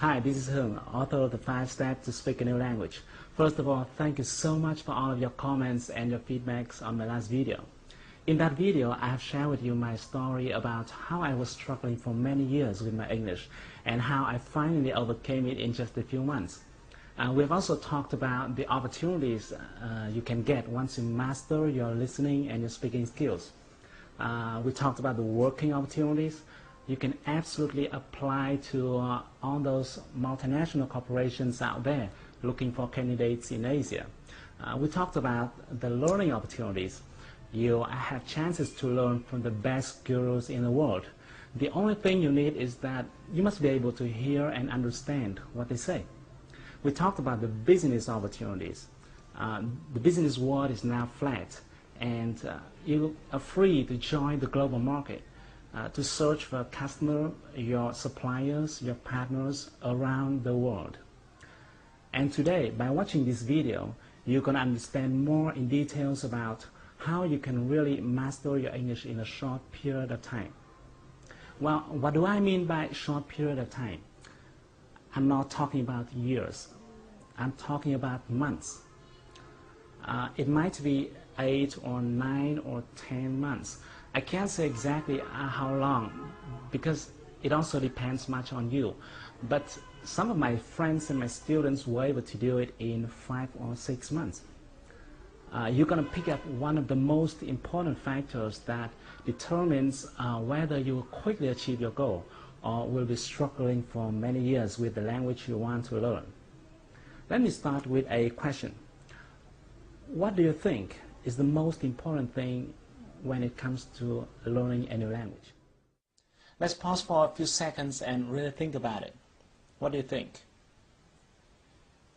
Hi, this is Hung, author of the 5 Steps to Speak a New Language. First of all, thank you so much for all of your comments and your feedbacks on my last video. In that video, I have shared with you my story about how I was struggling for many years with my English and how I finally overcame it in just a few months. We've also talked about the opportunities you can get once you master your listening and your speaking skills. We talked about the working opportunities. You can absolutely apply to all those multinational corporations out there looking for candidates in Asia. We talked about the learning opportunities. You have chances to learn from the best gurus in the world. The only thing you need is that you must be able to hear and understand what they say. We talked about the business opportunities. The business world is now flat, and you are free to join the global market. To search for a customer, your suppliers, your partners around the world. And today, by watching this video, you can understand more in details about how you can really master your English in a short period of time. Well, what do I mean by short period of time? I'm not talking about years. I'm talking about months. It might be 8 or 9 or 10 months. I can't say exactly how long because it also depends much on you. But some of my friends and my students were able to do it in 5 or 6 months. You're going to pick up one of the most important factors that determines whether you will quickly achieve your goal or will be struggling for many years with the language you want to learn. Let me start with a question. What do you think is the most important thing when it comes to learning a new language? Let's pause for a few seconds and really think about it. What do you think?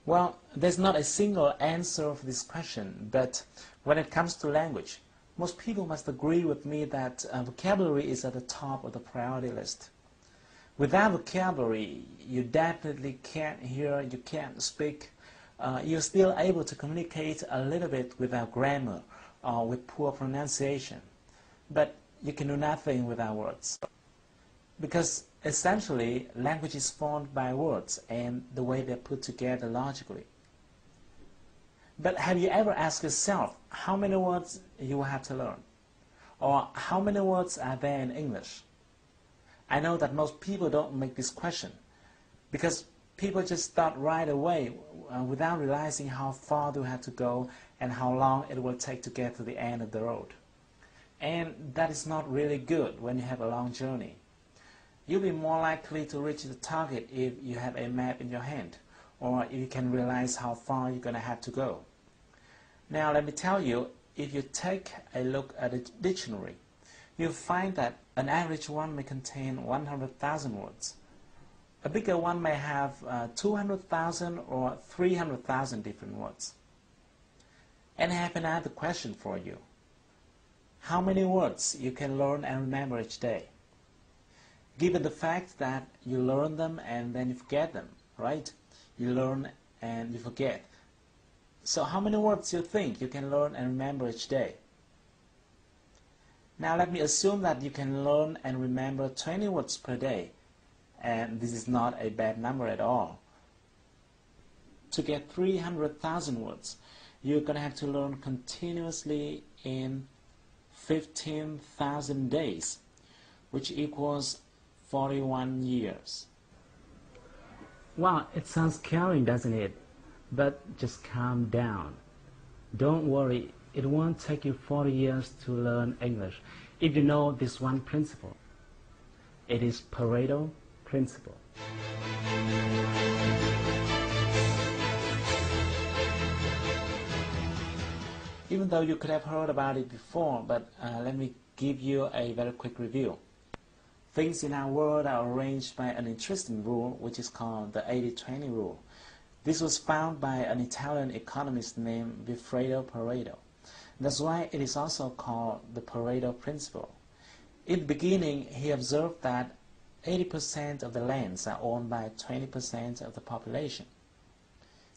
Well, there's not a single answer for this question, but when it comes to language, most people must agree with me that vocabulary is at the top of the priority list. Without vocabulary, you definitely can't hear, you can't speak. You're still able to communicate a little bit without grammar or with poor pronunciation, but you can do nothing without words. Because essentially, language is formed by words and the way they're put together logically. But have you ever asked yourself how many words you will have to learn? Or how many words are there in English? I know that most people don't make this question because people just start right away without realizing how far they have to go and how long it will take to get to the end of the road. And that is not really good when you have a long journey. You'll be more likely to reach the target if you have a map in your hand, or if you can realize how far you're going to have to go. Now let me tell you, if you take a look at a dictionary, you'll find that an average one may contain 100,000 words. A bigger one may have 200,000 or 300,000 different words. And I have another question for you. How many words you can learn and remember each day? Given the fact that you learn them and then you forget them, right? You learn and you forget. So how many words do you think you can learn and remember each day? Now let me assume that you can learn and remember 20 words per day. And this is not a bad number at all. To get 300,000 words, you're going to have to learn continuously in 15,000 days, which equals 41 years. Well, it sounds scary, doesn't it? But just calm down. Don't worry, it won't take you 40 years to learn English if you know this one principle. It is Pareto principle. Even though you could have heard about it before, but let me give you a very quick review. Things in our world are arranged by an interesting rule, which is called the 80-20 rule. This was found by an Italian economist named Vilfredo Pareto. That's why it is also called the Pareto principle. In the beginning, he observed that 80% of the lands are owned by 20% of the population.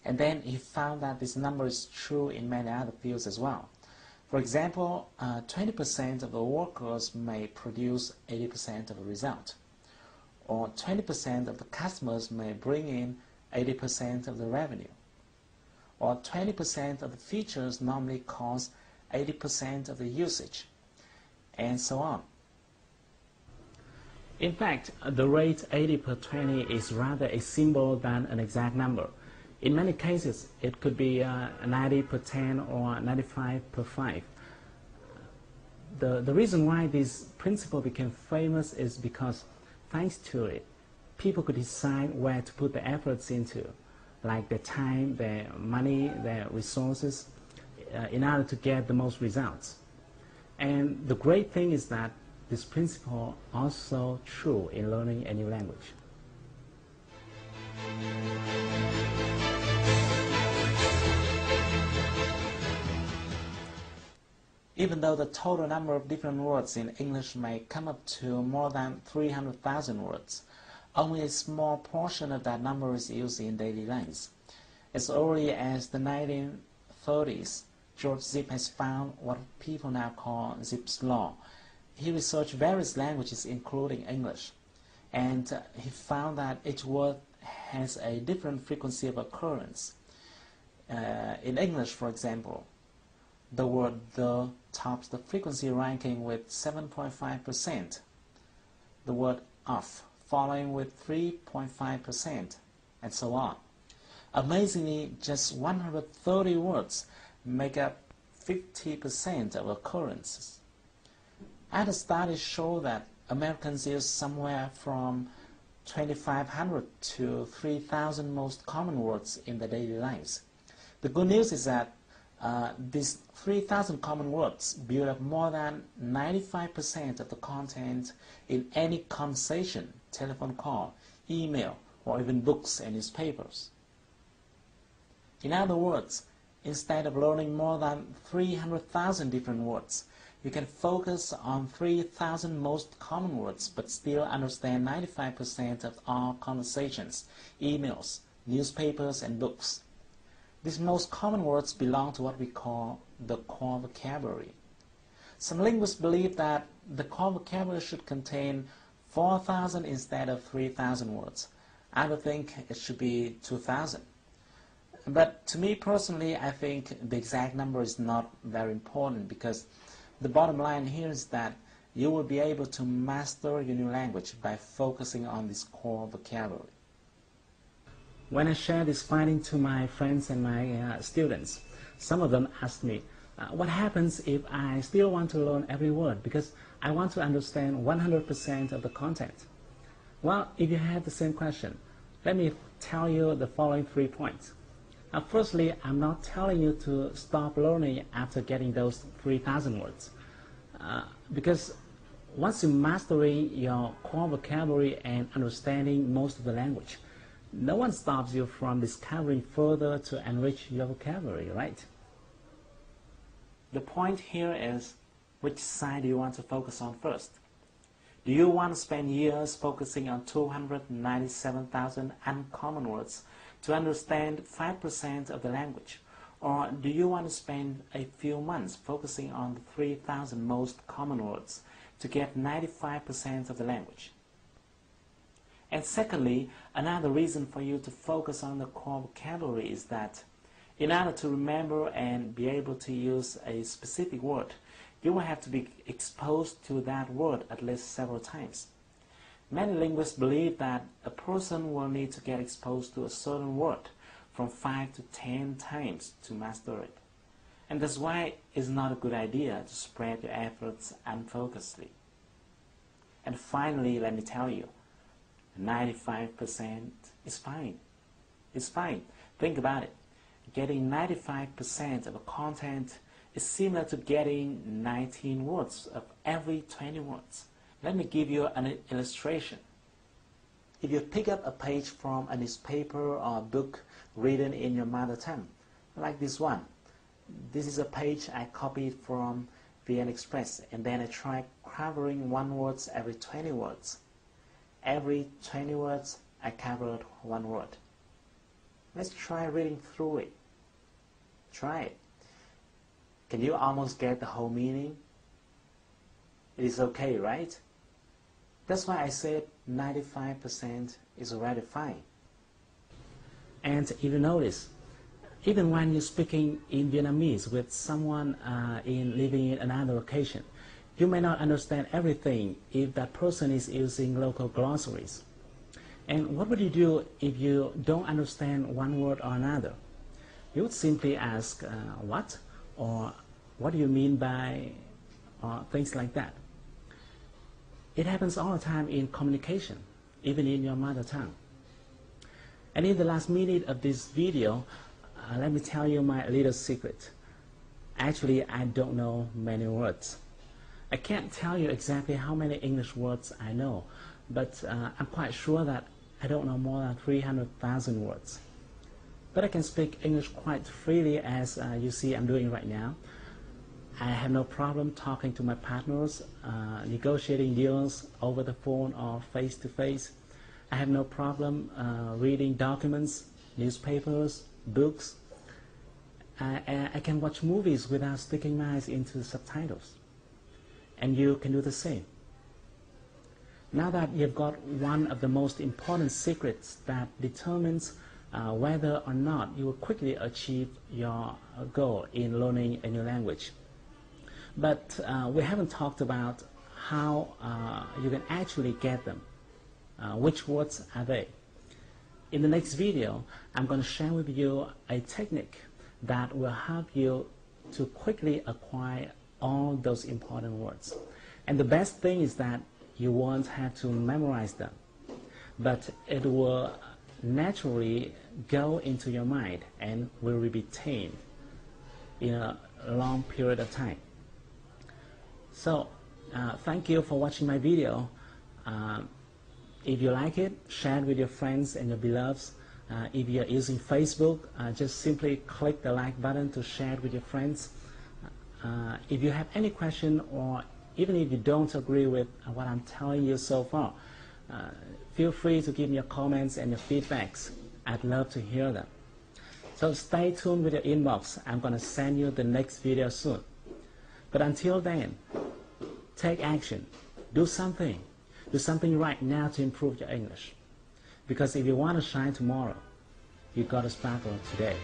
And then he found that this number is true in many other fields as well. For example, 20% of the workers may produce 80% of the result. or 20% of the customers may bring in 80% of the revenue, or 20% of the features normally cause 80% of the usage, and so on. In fact, the rate 80 per 20 is rather a symbol than an exact number. In many cases, it could be 90 per 10 or 95 per 5. The reason why this principle became famous is because, thanks to it, people could decide where to put their efforts into, like their time, their money, their resources, in order to get the most results. And the great thing is that this principle also true in learning a new language. Even though the total number of different words in English may come up to more than 300,000 words, only a small portion of that number is used in daily life. As early as the 1930s, George Zip has found what people now call Zipf's law. He researched various languages, including English, and he found that each word has a different frequency of occurrence. In English, for example, the word "the" tops the frequency ranking with 7.5%, the word "of" following with 3.5%, and so on. Amazingly, just 130 words make up 50% of occurrences. Other studies show that Americans use somewhere from 2,500 to 3,000 most common words in their daily lives. The good news is that these 3,000 common words build up more than 95% of the content in any conversation, telephone call, email, or even books and newspapers. In other words, instead of learning more than 300,000 different words, you can focus on 3,000 most common words but still understand 95% of all conversations, emails, newspapers, and books. These most common words belong to what we call the core vocabulary. Some linguists believe that the core vocabulary should contain 4,000 instead of 3,000 words. Others think it should be 2,000. But to me personally, I think the exact number is not very important, because the bottom line here is that you will be able to master your new language by focusing on this core vocabulary. When I share this finding to my friends and my students, some of them ask me, what happens if I still want to learn every word because I want to understand 100% of the content? Well, if you have the same question, let me tell you the following 3 points. Firstly, I'm not telling you to stop learning after getting those 3,000 words. Because once you're mastering your core vocabulary and understanding most of the language, no one stops you from discovering further to enrich your vocabulary, right? The point here is, which side do you want to focus on first? Do you want to spend years focusing on 297,000 uncommon words to understand 5% of the language? Or do you want to spend a few months focusing on the 3,000 most common words to get 95% of the language? And secondly, another reason for you to focus on the core vocabulary is that in order to remember and be able to use a specific word, you will have to be exposed to that word at least several times. Many linguists believe that a person will need to get exposed to a certain word from 5 to 10 times to master it. And that's why it's not a good idea to spread your efforts unfocusedly. And finally, let me tell you, 95% is fine. It's fine. Think about it. Getting 95% of a content is similar to getting 19 words of every 20 words. Let me give you an illustration. If you pick up a page from a newspaper or a book written in your mother tongue, like this one. This is a page I copied from VN Express, and then I tried covering one word every 20 words. Every 20 words, I covered one word. Let's try reading through it. Try it. Can you almost get the whole meaning? It is okay, right? That's why I said 95% is already fine. And if you notice, even when you're speaking in Vietnamese with someone living in another location, you may not understand everything if that person is using local glossaries. And what would you do if you don't understand one word or another? You would simply ask, what? Or what do you mean by, or things like that. It happens all the time in communication, even in your mother tongue. And in the last minute of this video, let me tell you my little secret. Actually, I don't know many words. I can't tell you exactly how many English words I know, but I'm quite sure that I don't know more than 300,000 words. But I can speak English quite freely, as you see I'm doing right now. I have no problem talking to my partners, negotiating deals over the phone or face-to-face. I have no problem reading documents, newspapers, books. I can watch movies without sticking my eyes into the subtitles. And you can do the same. Now that you've got one of the most important secrets that determines whether or not you will quickly achieve your goal in learning a new language. But we haven't talked about how you can actually get them. Which words are they? In the next video, I'm going to share with you a technique that will help you to quickly acquire all those important words. And the best thing is that you won't have to memorize them, but it will naturally go into your mind and will be retained in a long period of time. So, thank you for watching my video. If you like it, share it with your friends and your beloveds. If you're using Facebook, just simply click the like button to share it with your friends. If you have any question, or even if you don't agree with what I'm telling you so far, feel free to give me your comments and your feedbacks. I'd love to hear them. So stay tuned with your inbox. I'm going to send you the next video soon. But until then, take action. Do something. Do something right now to improve your English. Because if you want to shine tomorrow, you've got to sparkle today.